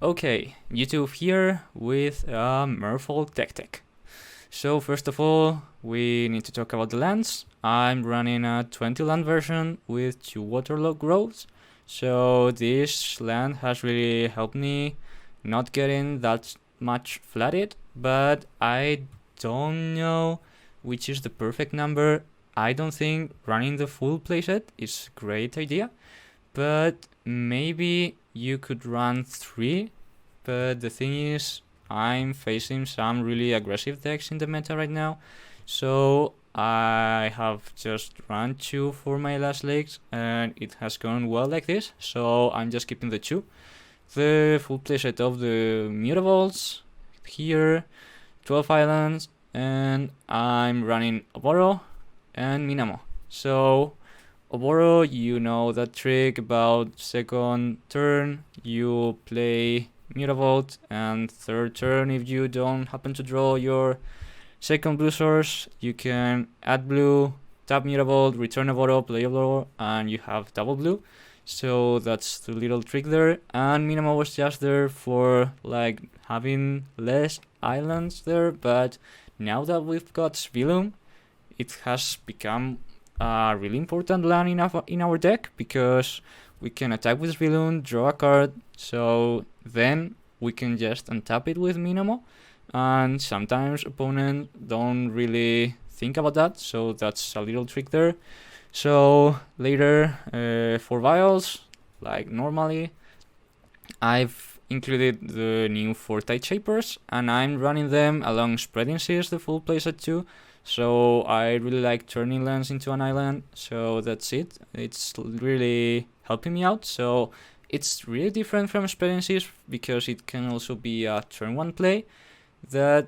Okay, YouTube here with Merfolk deck tech. So first of all, we need to talk about the lands. I'm running a 20 land version with 2 waterlogged groves. So this land has really helped me not getting that much flooded, but I don't know which is the perfect number. I don't think running the full playset is a great idea, but maybe you could run 3. But the thing is, I'm facing some really aggressive decks in the meta right now, so I have just run 2 for my last legs and it has gone well like this, so I'm just keeping the 2. The full playset of the mutables here, 12 islands, and I'm running Oboro and Minamo. So Oboro, you know that trick about second turn, you play Mutavault, and third turn, if you don't happen to draw your second blue source, you can add blue, tap Mutavault, return Oboro, play Oboro, and you have double blue. So that's the little trick there. And Minamo was just there for like having less islands there, but now that we've got Svilum, it has become a really important land in our deck, because we can attack with Svilum, draw a card, so then we can just untap it with Minamo, and sometimes opponents don't really think about that, so that's a little trick there. So later, for vials, like normally, I've included the new Fortite Shapers, and I'm running them along Spreading Seas, the full playset too. So I really like turning lands into an island, so that's it. It's really helping me out. So it's really different from Spreading Seas, because it can also be a turn 1 play that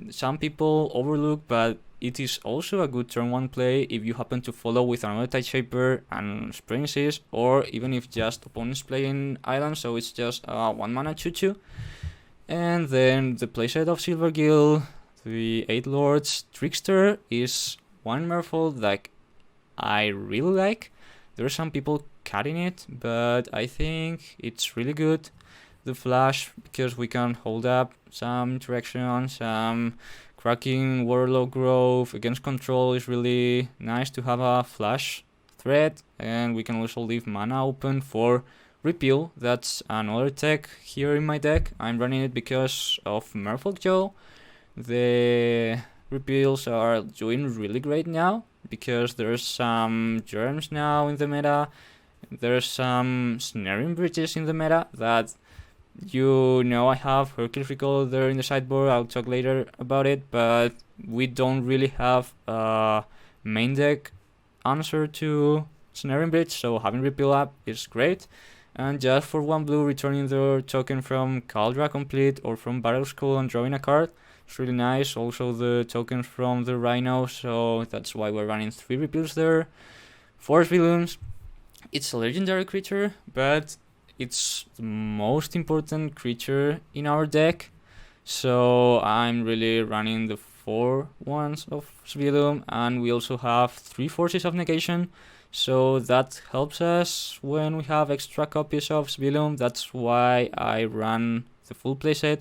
some people overlook, but it is also a good turn 1 play if you happen to follow with another Tide Shaper and Spreading Seas, or even if just opponents playing islands, so it's just a 1 mana 2/2. And then the playset of Silvergill, the 8 Lords Trickster, is one Merfolk that I really like. There are some people cutting it, but I think it's really good. The Flash, because we can hold up some interaction, some cracking Warlock Grove against control is really nice to have a Flash threat, and we can also leave mana open for Repeal. That's another tech here in my deck. I'm running it because of Merfolk Joe. The repeals are doing really great now, because there's some germs now in the meta. There's some snaring bridges in the meta that, I have Hercules Recall there in the sideboard. I'll talk later about it, but we don't really have a main deck answer to snaring bridge, so having repeal up is great. And just for 1 blue, returning the token from Caldra Complete or from Battle School and drawing a card, it's really nice. Also the tokens from the Rhino, so that's why we're running 3 repeals there. 4 Villains. It's a legendary creature, but it's the most important creature in our deck, so I'm really running the 4 ones of Svilum, and we also have 3 Forces of Negation, so that helps us when we have extra copies of Svilum. That's why I run the full playset.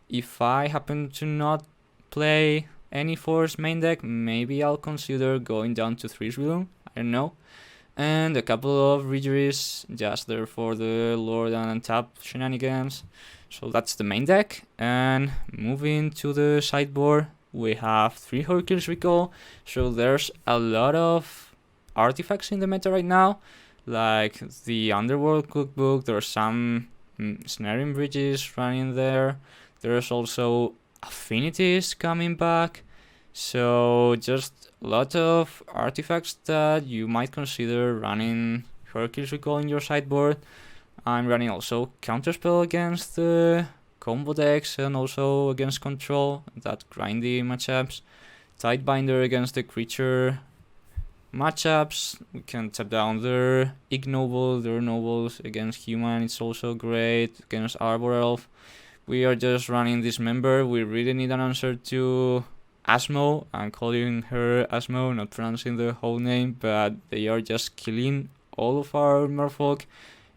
If I happen to not play any Force main deck, maybe I'll consider going down to 3 Svilum, I don't know. And a couple of Regeries just there for the Lord and untap shenanigans. So that's the main deck. And moving to the sideboard, we have 3 Hercules Recall. So there's a lot of artifacts in the meta right now, like the Underworld Cookbook. There's some snaring bridges running there. There's also affinities coming back. So just a lot of artifacts that you might consider running Hercules Recall in your sideboard. I'm running also Counterspell against the combo decks and also against control, that grindy matchups. Tidebinder against the creature matchups. We can tap down their Ignoble, their Nobles against human. It's also great against Arbor Elf. We are just running this member. We really need an answer to Asmo. I'm calling her Asmo, not pronouncing the whole name, but they are just killing all of our Merfolk.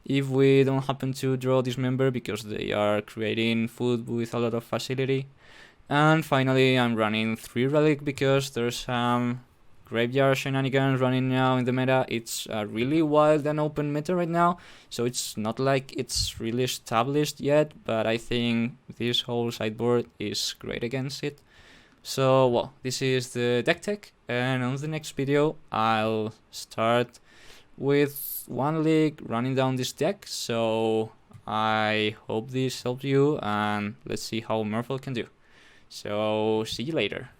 if we don't happen to draw this member because they are creating food with a lot of facility. And finally, I'm running 3 relic because there's some graveyard shenanigans running now in the meta. It's a really wild and open meta right now, so it's not like it's really established yet, but I think this whole sideboard is great against it. So, well, this is the deck tech, and on the next video, I'll start with 1 league running down this deck, so I hope this helps you, and let's see how Merfolk can do. So, see you later.